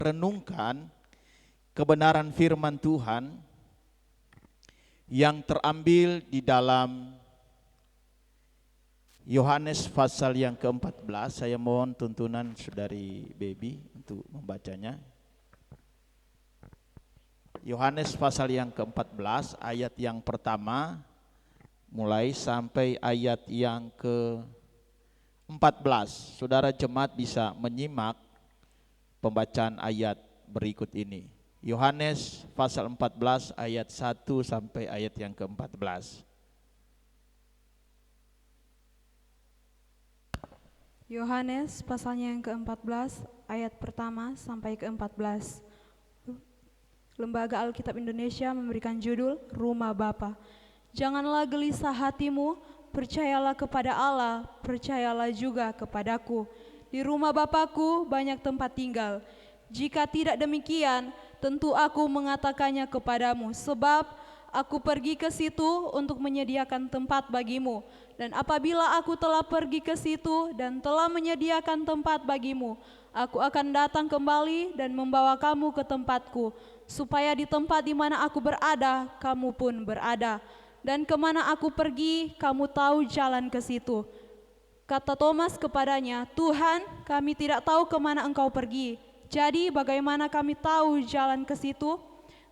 renungkan kebenaran firman Tuhan yang terambil di dalam Yohanes pasal yang ke-14. Saya mohon tuntunan saudari Baby untuk membacanya. Yohanes pasal yang ke-14 ayat yang pertama mulai sampai ayat yang ke-14. Saudara jemaat bisa menyimak pembacaan ayat berikut ini. Yohanes pasal 14 ayat 1 sampai ayat yang ke-14. Yohanes pasalnya yang ke-14 ayat pertama sampai ke-14. Lembaga Alkitab Indonesia memberikan judul Rumah Bapa. Janganlah gelisah hatimu, percayalah kepada Allah, percayalah juga kepadaku. Di rumah Bapakku banyak tempat tinggal. Jika tidak demikian, tentu aku mengatakannya kepadamu, sebab aku pergi ke situ untuk menyediakan tempat bagimu. Dan apabila aku telah pergi ke situ dan telah menyediakan tempat bagimu, aku akan datang kembali dan membawa kamu ke tempatku, supaya di tempat di mana aku berada, kamu pun berada. Dan kemana aku pergi, kamu tahu jalan ke situ. Kata Thomas kepadanya, Tuhan, kami tidak tahu kemana engkau pergi. Jadi bagaimana kami tahu jalan ke situ?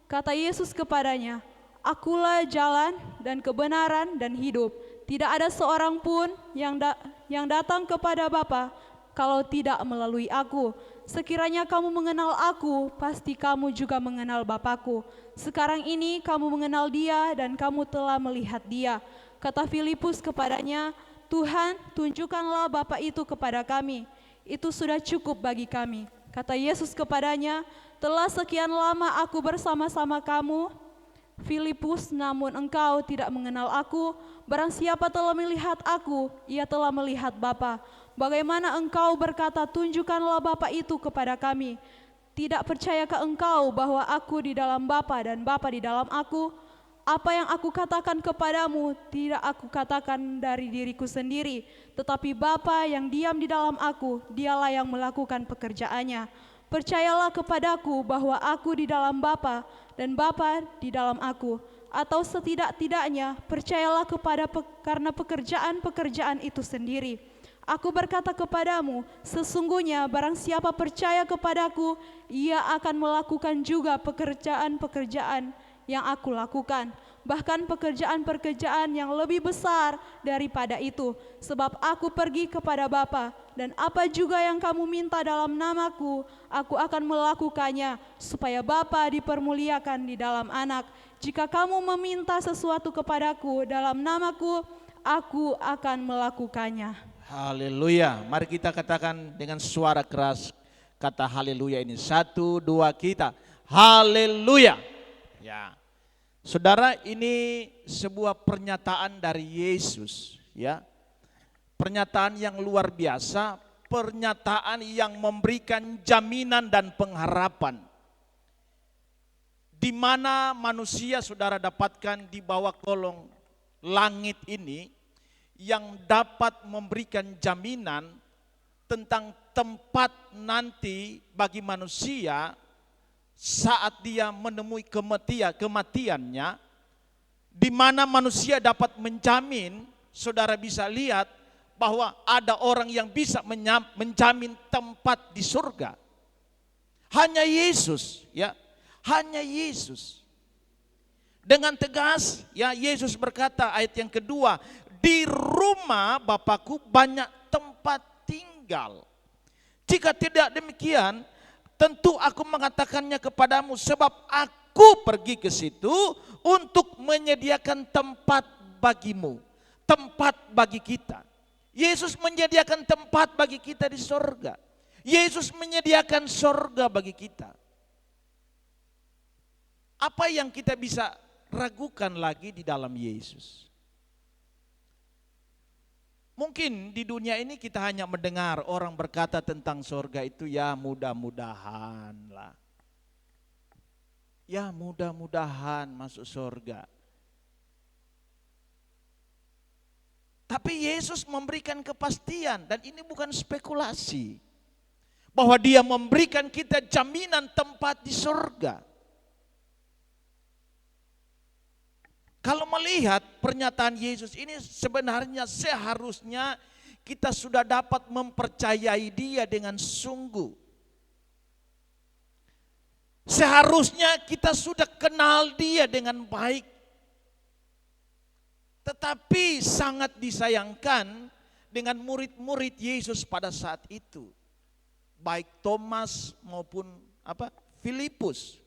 Kata Yesus kepadanya, Akulah jalan dan kebenaran dan hidup. Tidak ada seorang pun yang datang kepada Bapa kalau tidak melalui aku. Sekiranya kamu mengenal aku, pasti kamu juga mengenal Bapakku. Sekarang ini kamu mengenal Dia dan kamu telah melihat Dia. Kata Filipus kepadanya, Tuhan, tunjukkanlah Bapa itu kepada kami. Itu sudah cukup bagi kami. Kata Yesus kepadanya, telah sekian lama aku bersama-sama kamu, Filipus, namun engkau tidak mengenal aku. Barang siapa telah melihat aku, ia telah melihat Bapa. Bagaimana engkau berkata, tunjukkanlah Bapa itu kepada kami? Tidak percayakah engkau bahwa aku di dalam Bapa dan Bapa di dalam aku? Apa yang aku katakan kepadamu, tidak aku katakan dari diriku sendiri, tetapi Bapa yang diam di dalam aku, dialah yang melakukan pekerjaannya. Percayalah kepadaku bahwa aku di dalam Bapa dan Bapa di dalam aku, atau setidak-tidaknya percayalah karena pekerjaan-pekerjaan itu sendiri. Aku berkata kepadamu, sesungguhnya barang siapa percaya kepadaku, ia akan melakukan juga pekerjaan-pekerjaan yang aku lakukan, bahkan pekerjaan-pekerjaan yang lebih besar daripada itu, sebab aku pergi kepada Bapa, dan apa juga yang kamu minta dalam namaku, aku akan melakukannya, supaya Bapa dipermuliakan di dalam Anak. Jika kamu meminta sesuatu kepadaku dalam namaku, aku akan melakukannya. Haleluya. Mari kita katakan dengan suara keras kata haleluya ini. 1, 2, kita. Haleluya. Ya. Saudara, ini sebuah pernyataan dari Yesus, ya. Pernyataan yang luar biasa, pernyataan yang memberikan jaminan dan pengharapan. Di mana manusia saudara dapatkan di bawah kolong langit ini yang dapat memberikan jaminan tentang tempat nanti bagi manusia saat dia menemui kematiannya, di mana manusia dapat menjamin, saudara bisa lihat bahwa ada orang yang bisa menjamin tempat di surga. Hanya Yesus, ya, hanya Yesus. Dengan tegas, ya, Yesus berkata ayat yang kedua, di rumah Bapakku banyak tempat tinggal. Jika tidak demikian, tentu aku mengatakannya kepadamu, sebab aku pergi ke situ untuk menyediakan tempat bagimu, tempat bagi kita. Yesus menyediakan tempat bagi kita di sorga. Yesus menyediakan sorga bagi kita. Apa yang kita bisa ragukan lagi di dalam Yesus? Mungkin di dunia ini kita hanya mendengar orang berkata tentang sorga itu, ya mudah-mudahan lah. Ya mudah-mudahan masuk sorga. Tapi Yesus memberikan kepastian, dan ini bukan spekulasi, bahwa Dia memberikan kita jaminan tempat di surga. Kalau melihat pernyataan Yesus ini, sebenarnya seharusnya kita sudah dapat mempercayai Dia dengan sungguh. Seharusnya kita sudah kenal Dia dengan baik. Tetapi sangat disayangkan dengan murid-murid Yesus pada saat itu. Baik Thomas maupun Filipus.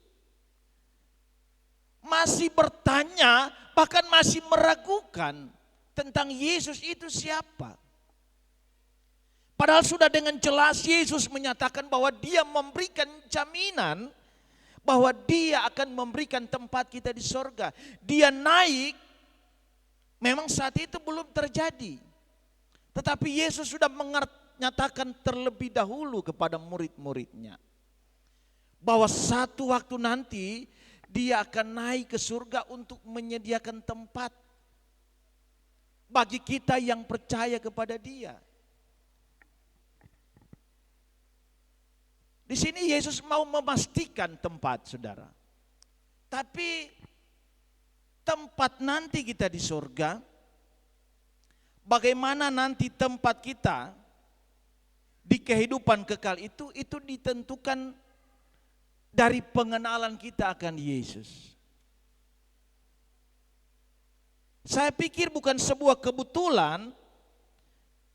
Masih bertanya, bahkan masih meragukan tentang Yesus itu siapa. Padahal sudah dengan jelas Yesus menyatakan bahwa Dia memberikan jaminan bahwa Dia akan memberikan tempat kita di sorga. Dia naik, memang saat itu belum terjadi. Tetapi Yesus sudah menyatakan terlebih dahulu kepada murid-muridnya. Bahwa satu waktu nanti Dia akan naik ke surga untuk menyediakan tempat bagi kita yang percaya kepada Dia. Di sini Yesus mau memastikan tempat, saudara. Tapi tempat nanti kita di surga, bagaimana nanti tempat kita di kehidupan kekal itu ditentukan dari pengenalan kita akan Yesus. Saya pikir bukan sebuah kebetulan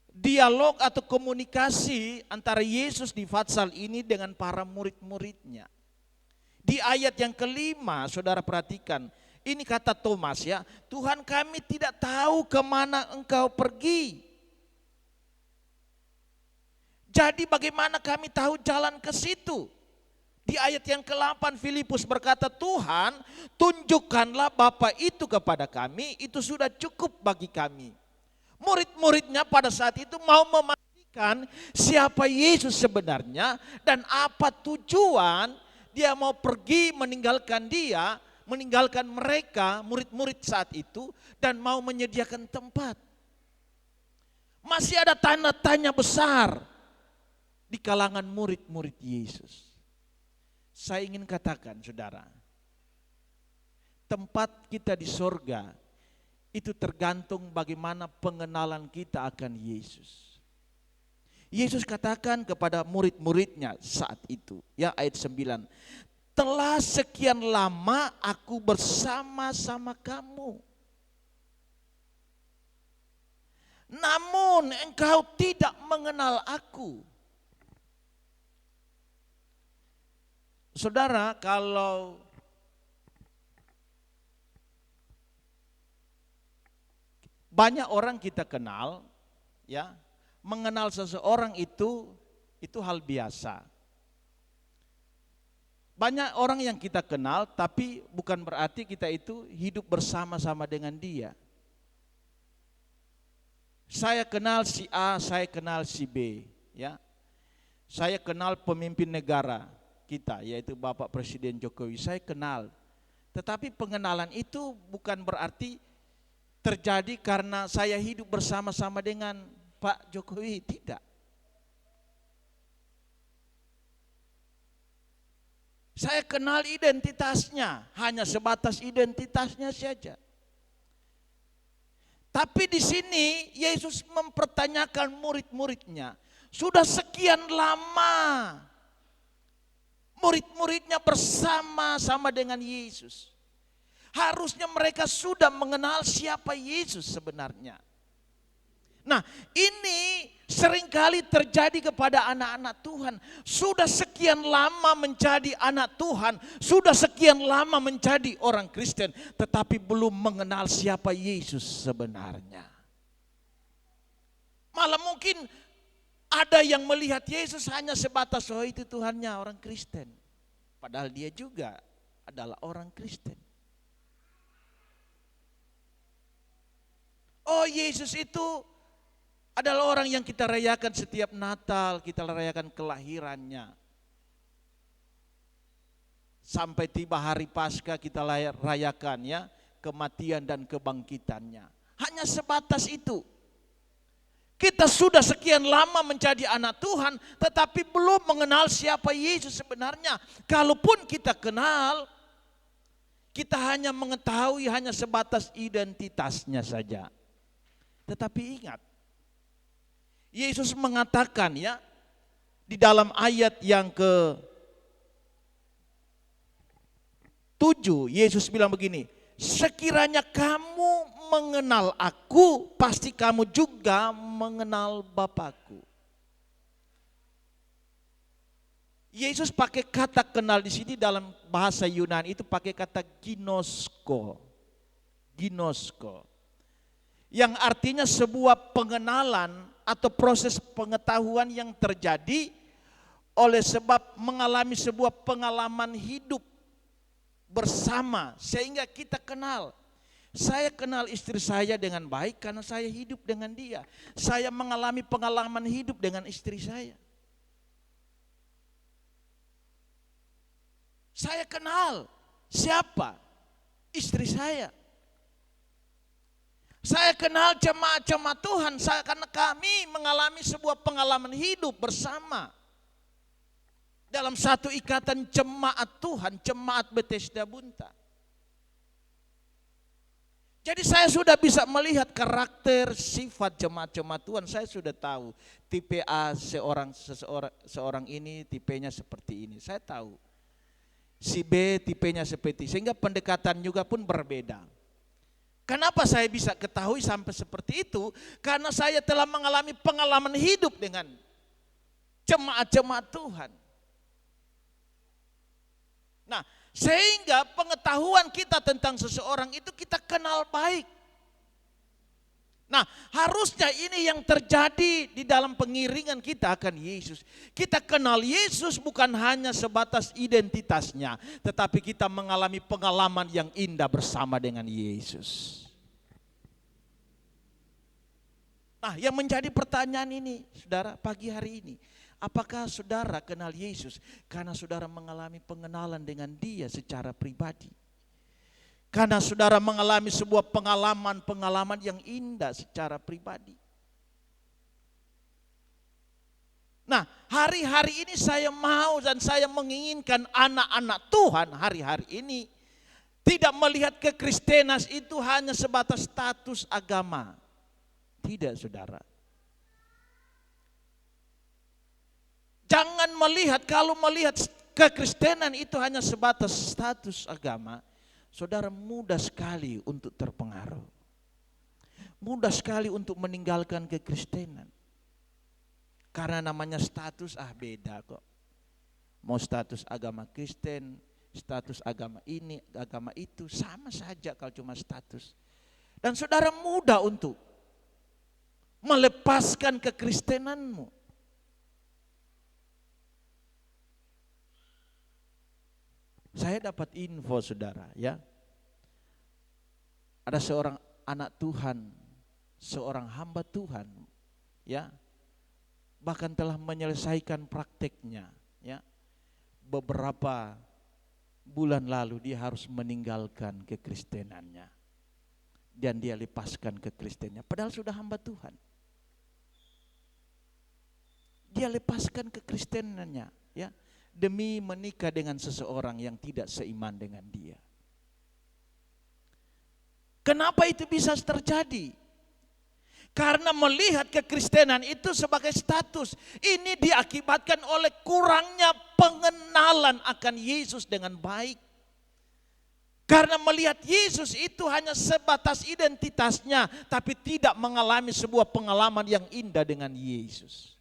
dialog atau komunikasi antara Yesus di Fatsal ini dengan para murid-muridnya. Di ayat yang kelima, saudara perhatikan, ini kata Thomas ya, Tuhan kami tidak tahu kemana Engkau pergi. Jadi bagaimana kami tahu jalan ke situ? Di ayat yang ke-8 Filipus berkata, Tuhan tunjukkanlah Bapa itu kepada kami, itu sudah cukup bagi kami. Murid-muridnya pada saat itu mau memastikan siapa Yesus sebenarnya dan apa tujuan Dia mau pergi meninggalkan Dia, meninggalkan mereka, murid-murid saat itu, dan mau menyediakan tempat. Masih ada tanda tanya besar di kalangan murid-murid Yesus. Saya ingin katakan, saudara, tempat kita di sorga itu tergantung bagaimana pengenalan kita akan Yesus. Yesus katakan kepada murid-muridnya saat itu, ya ayat 9, telah sekian lama aku bersama-sama kamu, namun engkau tidak mengenal aku. Saudara, kalau banyak orang kita kenal, ya, mengenal seseorang itu hal biasa. Banyak orang yang kita kenal, tapi bukan berarti kita itu hidup bersama-sama dengan dia. Saya kenal si A, saya kenal si B, ya. Saya kenal pemimpin negara kita, yaitu Bapak Presiden Jokowi, saya kenal. Tetapi pengenalan itu bukan berarti terjadi karena saya hidup bersama-sama dengan Pak Jokowi, tidak. Saya kenal identitasnya, hanya sebatas identitasnya saja. Tapi di sini Yesus mempertanyakan murid-muridnya, sudah sekian lama murid-muridnya bersama-sama dengan Yesus. Harusnya mereka sudah mengenal siapa Yesus sebenarnya. Nah, ini seringkali terjadi kepada anak-anak Tuhan. Sudah sekian lama menjadi anak Tuhan, sudah sekian lama menjadi orang Kristen, tetapi belum mengenal siapa Yesus sebenarnya. Malah mungkin ada yang melihat Yesus hanya sebatas, oh itu Tuhannya orang Kristen. Padahal dia juga adalah orang Kristen. Oh Yesus itu adalah orang yang kita rayakan setiap Natal, kita rayakan kelahirannya. Sampai tiba hari Paskah kita rayakan ya, kematian dan kebangkitannya. Hanya sebatas itu. Kita sudah sekian lama menjadi anak Tuhan, tetapi belum mengenal siapa Yesus sebenarnya. Kalaupun kita kenal, kita hanya mengetahui hanya sebatas identitasnya saja. Tetapi ingat, Yesus mengatakan ya, di dalam ayat yang ke-7, Yesus bilang begini, sekiranya kamu mengenal aku, pasti kamu juga mengenal Bapakku. Yesus pakai kata kenal di sini dalam bahasa Yunani itu pakai kata ginosko. Ginosko. Yang artinya sebuah pengenalan atau proses pengetahuan yang terjadi oleh sebab mengalami sebuah pengalaman hidup bersama sehingga kita kenal. Saya kenal istri saya dengan baik karena saya hidup dengan dia. Saya mengalami pengalaman hidup dengan istri saya. Saya kenal siapa? Istri saya. Saya kenal jemaat-jemaat Tuhan karena kami mengalami sebuah pengalaman hidup bersama. Dalam satu ikatan jemaat Tuhan, jemaat Bethesda Bunta. Jadi saya sudah bisa melihat karakter, sifat jemaat-jemaat Tuhan. Saya sudah tahu tipe A seorang ini tipenya seperti ini. Saya tahu. Si B tipenya seperti, sehingga pendekatan juga pun berbeda. Kenapa saya bisa ketahui sampai seperti itu? Karena saya telah mengalami pengalaman hidup dengan jemaat-jemaat Tuhan. Nah, sehingga pengetahuan kita tentang seseorang itu kita kenal baik. Nah, harusnya ini yang terjadi di dalam pengiringan kita akan Yesus. Kita kenal Yesus bukan hanya sebatas identitasnya, tetapi kita mengalami pengalaman yang indah bersama dengan Yesus. Nah, yang menjadi pertanyaan ini, saudara, pagi hari ini, apakah saudara kenal Yesus karena saudara mengalami pengenalan dengan Dia secara pribadi? Karena saudara mengalami sebuah pengalaman yang indah secara pribadi. Nah, hari-hari ini saya mau dan saya menginginkan anak-anak Tuhan hari-hari ini tidak melihat kekristenan itu hanya sebatas status agama. Tidak, saudara. Jangan melihat, kalau melihat kekristenan itu hanya sebatas status agama, saudara mudah sekali untuk terpengaruh. Mudah sekali untuk meninggalkan kekristenan. Karena namanya status, beda kok. Mau status agama Kristen, status agama ini, agama itu, sama saja kalau cuma status. Dan saudara mudah untuk melepaskan kekristenanmu. Saya dapat info, saudara, ya. Ada seorang anak Tuhan, seorang hamba Tuhan, ya. Bahkan telah menyelesaikan prakteknya, ya. Beberapa bulan lalu dia harus meninggalkan kekristenannya. Dan dia lepaskan kekristenannya, padahal sudah hamba Tuhan. Dia lepaskan kekristenannya, ya, demi menikah dengan seseorang yang tidak seiman dengan dia. Kenapa itu bisa terjadi? Karena melihat kekristenan itu sebagai status. Ini diakibatkan oleh kurangnya pengenalan akan Yesus dengan baik. Karena melihat Yesus itu hanya sebatas identitasnya, tapi tidak mengalami sebuah pengalaman yang indah dengan Yesus.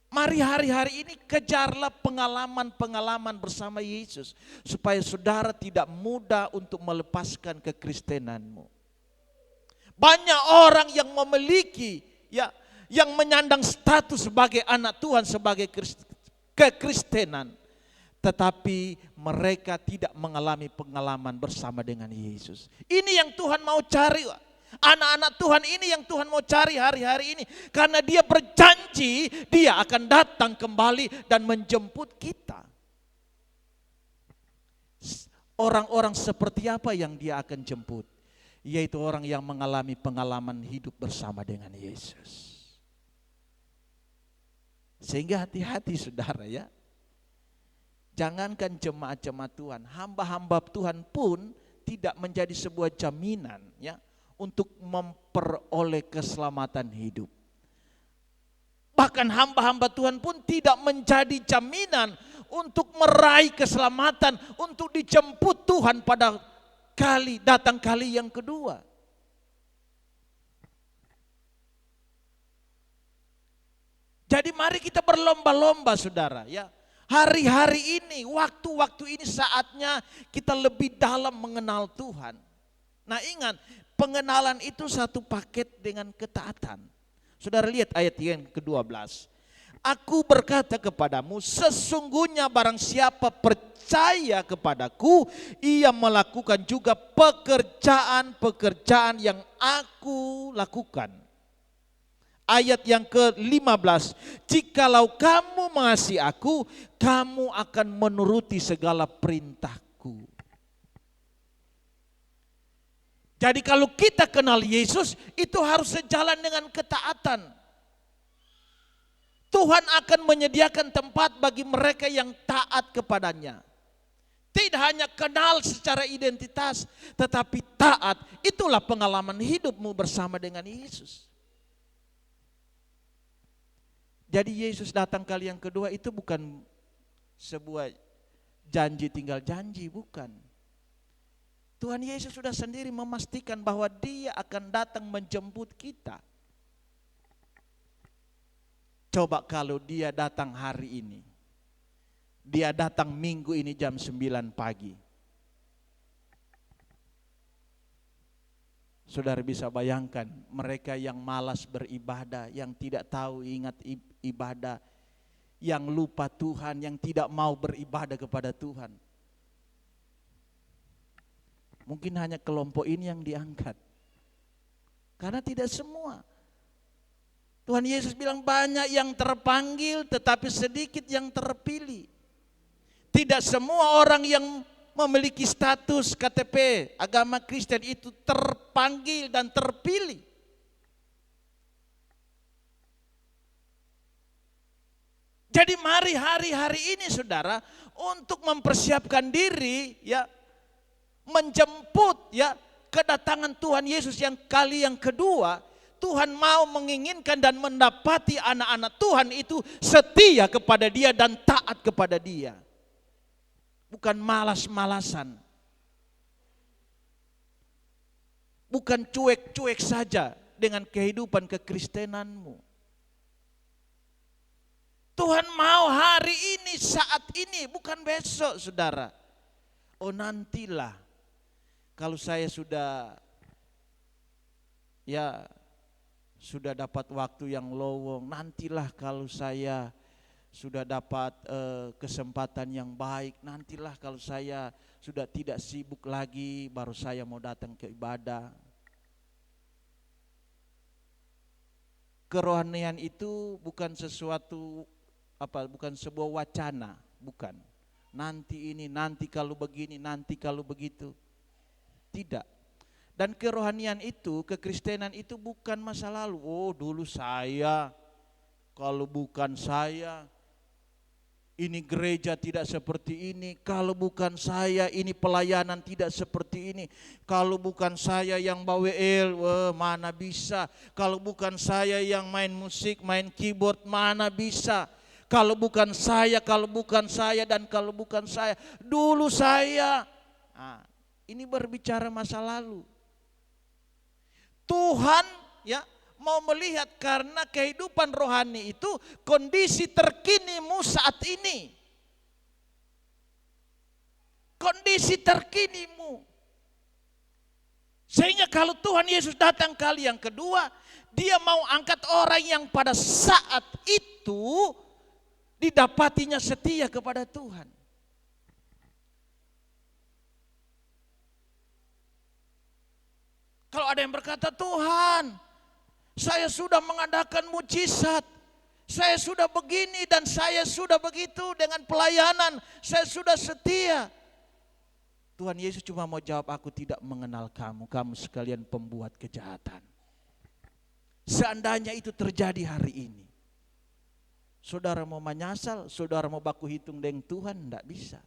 Mari hari-hari ini kejarlah pengalaman-pengalaman bersama Yesus, supaya saudara tidak mudah untuk melepaskan kekristenanmu. Banyak orang yang memiliki, ya, yang menyandang status sebagai anak Tuhan, sebagai kekristenan, tetapi mereka tidak mengalami pengalaman bersama dengan Yesus. Ini yang Tuhan mau cari. Anak-anak Tuhan ini yang Tuhan mau cari hari-hari ini. Karena Dia berjanji Dia akan datang kembali dan menjemput kita. Orang-orang seperti apa yang Dia akan jemput? yaitu orang yang mengalami pengalaman hidup bersama dengan Yesus. Sehingga hati-hati saudara ya. Jangankan jemaat-jemaat Tuhan, hamba-hamba Tuhan pun tidak menjadi sebuah jaminan ya untuk memperoleh keselamatan hidup. Bahkan hamba-hamba Tuhan pun tidak menjadi jaminan untuk meraih keselamatan, untuk dijemput Tuhan pada datang kali yang kedua. Jadi mari kita berlomba-lomba saudara ya. Hari-hari ini, waktu-waktu ini saatnya kita lebih dalam mengenal Tuhan. Nah ingat, pengenalan itu satu paket dengan ketaatan. Saudara lihat ayat yang ke-12. Aku berkata kepadamu, sesungguhnya barang siapa percaya kepadaku, ia melakukan juga pekerjaan-pekerjaan yang aku lakukan. Ayat yang ke-15, jikalau kamu mengasihi aku, kamu akan menuruti segala perintahku. Jadi kalau kita kenal Yesus, itu harus sejalan dengan ketaatan. Tuhan akan menyediakan tempat bagi mereka yang taat kepadanya. Tidak hanya kenal secara identitas, tetapi taat. Itulah pengalaman hidupmu bersama dengan Yesus. Jadi Yesus datang kali yang kedua itu bukan sebuah janji tinggal janji, bukan. Tuhan Yesus sudah sendiri memastikan bahwa Dia akan datang menjemput kita. Coba kalau Dia datang hari ini, Dia datang minggu ini jam 9 pagi. Saudara bisa bayangkan mereka yang malas beribadah, yang tidak tahu ingat ibadah, yang lupa Tuhan, yang tidak mau beribadah kepada Tuhan. Mungkin hanya kelompok ini yang diangkat. Karena tidak semua. Tuhan Yesus bilang banyak yang terpanggil tetapi sedikit yang terpilih. Tidak semua orang yang memiliki status KTP agama Kristen itu terpanggil dan terpilih. Jadi mari hari-hari ini saudara untuk mempersiapkan diri ya, menjemput ya kedatangan Tuhan Yesus yang kali yang kedua. Tuhan mau menginginkan dan mendapati anak-anak Tuhan itu setia kepada Dia dan taat kepada Dia. Bukan malas-malasan. Bukan cuek-cuek saja dengan kehidupan kekristenanmu. Tuhan mau hari ini, saat ini, bukan besok saudara. Oh nantilah, kalau saya sudah dapat waktu yang lowong, nantilah kalau saya sudah dapat kesempatan yang baik, nantilah kalau saya sudah tidak sibuk lagi, baru saya mau datang ke ibadah. Kerohanian itu bukan sesuatu bukan sebuah wacana, bukan. Nanti ini, nanti kalau begini, nanti kalau begitu. Tidak. Dan kerohanian itu, kekristenan itu bukan masa lalu. Oh dulu saya, kalau bukan saya, ini gereja tidak seperti ini. Kalau bukan saya, ini pelayanan tidak seperti ini. Kalau bukan saya yang bawa mana bisa. Kalau bukan saya yang main musik, main keyboard, mana bisa. Kalau bukan saya, dan kalau bukan saya. Dulu saya. Nah, ini berbicara masa lalu. Tuhan ya mau melihat karena kehidupan rohani itu kondisi terkinimu saat ini. Kondisi terkinimu. Sehingga kalau Tuhan Yesus datang kali yang kedua, Dia mau angkat orang yang pada saat itu didapatinya setia kepada Tuhan. Kalau ada yang berkata, Tuhan, saya sudah mengadakan mujizat, saya sudah begini dan saya sudah begitu dengan pelayanan, saya sudah setia. Tuhan Yesus cuma mau jawab, aku tidak mengenal kamu, kamu sekalian pembuat kejahatan. Seandainya itu terjadi hari ini, saudara mau menyesal, saudara mau baku hitung dengan Tuhan, tidak bisa.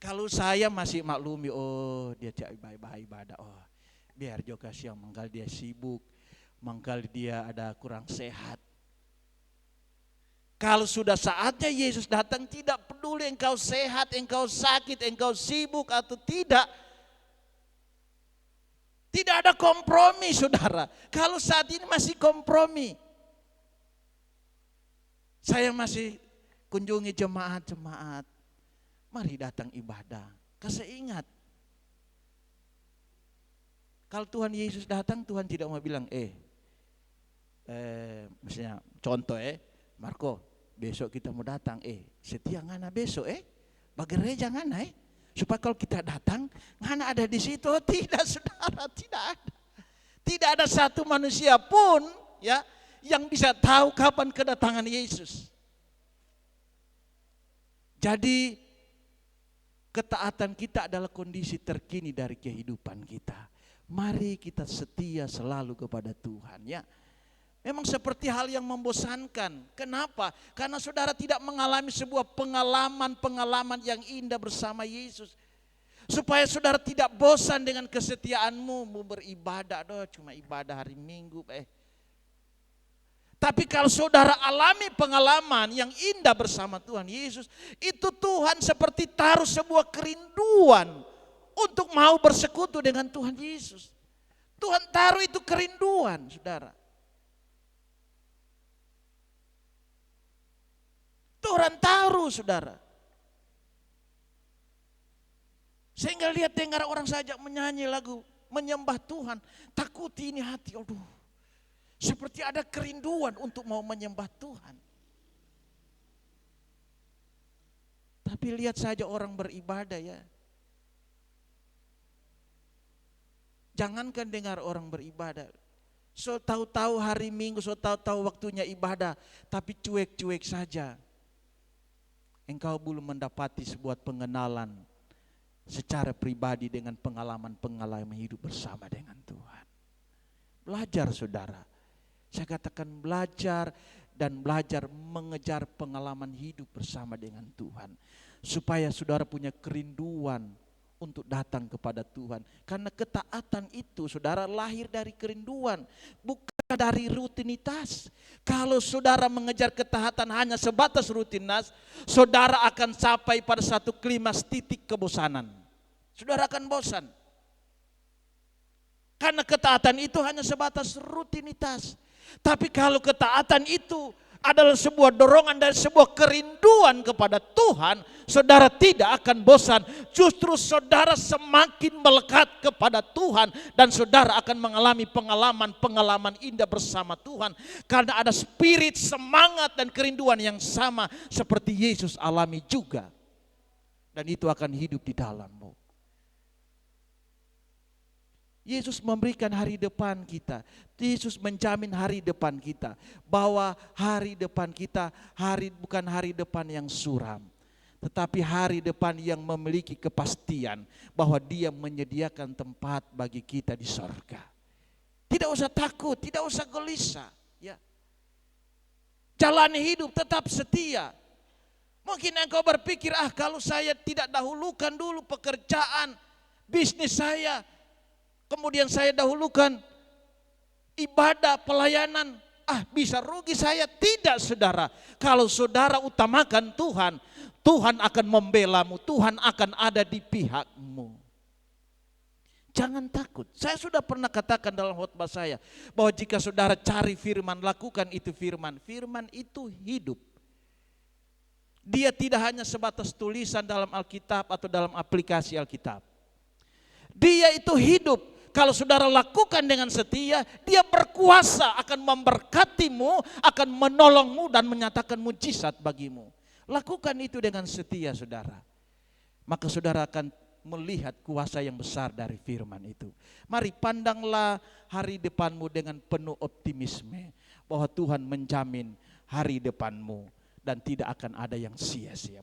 Kalau saya masih maklumi, oh dia tidak ibadah, oh biar juga siang mangkal dia sibuk, mangkal dia ada kurang sehat. Kalau sudah saatnya Yesus datang, tidak peduli engkau sehat, engkau sakit, engkau sibuk atau tidak. Tidak ada kompromi, saudara. Kalau saat ini masih kompromi. Saya masih kunjungi jemaat-jemaat. Mari datang ibadah. Kasih ingat. Kalau Tuhan Yesus datang, Tuhan tidak mau bilang, misalnya contoh Marco, besok kita mau datang, setia ngana besok bagi gereja ngana supaya kalau kita datang ngana ada di situ. Tidak, saudara, tidak ada. Tidak ada satu manusia pun ya yang bisa tahu kapan kedatangan Yesus. Jadi ketaatan kita adalah kondisi terkini dari kehidupan kita. Mari kita setia selalu kepada Tuhan ya. Memang seperti hal yang membosankan. Kenapa? Karena saudara tidak mengalami sebuah pengalaman yang indah bersama Yesus. Supaya saudara tidak bosan dengan kesetiaanmu, mau beribadah, cuma ibadah hari Minggu. Tapi kalau saudara alami pengalaman yang indah bersama Tuhan Yesus, itu Tuhan seperti taruh sebuah kerinduan untuk mau bersekutu dengan Tuhan Yesus. Tuhan taruh itu kerinduan, saudara. Tuhan taruh, saudara. Sehingga lihat dengar orang saja menyanyi lagu menyembah Tuhan, takuti ini hati, aduh. Seperti ada kerinduan untuk mau menyembah Tuhan. Tapi lihat saja orang beribadah ya. Jangankan dengar orang beribadah. So tahu-tahu hari Minggu, so tahu-tahu waktunya ibadah, tapi cuek-cuek saja. Engkau belum mendapati sebuah pengenalan secara pribadi dengan pengalaman-pengalaman hidup bersama dengan Tuhan. Belajar, saudara. Saya katakan belajar dan belajar mengejar pengalaman hidup bersama dengan Tuhan. Supaya saudara punya kerinduan untuk datang kepada Tuhan. Karena ketaatan itu, saudara, lahir dari kerinduan, bukan dari rutinitas. Kalau saudara mengejar ketaatan hanya sebatas rutinitas, saudara akan sampai pada satu klimaks titik kebosanan. Saudara akan bosan. Karena ketaatan itu hanya sebatas rutinitas. Tapi kalau ketaatan itu adalah sebuah dorongan dan sebuah kerinduan kepada Tuhan, saudara tidak akan bosan. Justru saudara semakin melekat kepada Tuhan dan saudara akan mengalami pengalaman-pengalaman indah bersama Tuhan. Karena ada spirit, semangat dan kerinduan yang sama seperti Yesus alami juga. Dan itu akan hidup di dalammu. Yesus memberikan hari depan kita. Yesus menjamin hari depan kita. Bahwa hari depan kita bukan hari depan yang suram. Tetapi hari depan yang memiliki kepastian. Bahwa Dia menyediakan tempat bagi kita di sorga. Tidak usah takut, tidak usah gelisah. Ya. Jalani hidup tetap setia. Mungkin engkau berpikir, kalau saya tidak dahulukan dulu pekerjaan, bisnis saya, kemudian saya dahulukan ibadah, pelayanan, bisa rugi saya. Tidak, saudara. Kalau saudara utamakan Tuhan, Tuhan akan membelamu, Tuhan akan ada di pihakmu. Jangan takut. Saya sudah pernah katakan dalam khotbah saya, bahwa jika saudara cari firman, lakukan itu firman. Firman itu hidup. Dia tidak hanya sebatas tulisan dalam Alkitab atau dalam aplikasi Alkitab. Dia itu hidup. Kalau saudara lakukan dengan setia, Dia berkuasa akan memberkatimu, akan menolongmu dan menyatakan mujizat bagimu. Lakukan itu dengan setia, saudara. Maka saudara akan melihat kuasa yang besar dari firman itu. Mari pandanglah hari depanmu dengan penuh optimisme, bahwa Tuhan menjamin hari depanmu dan tidak akan ada yang sia-sia.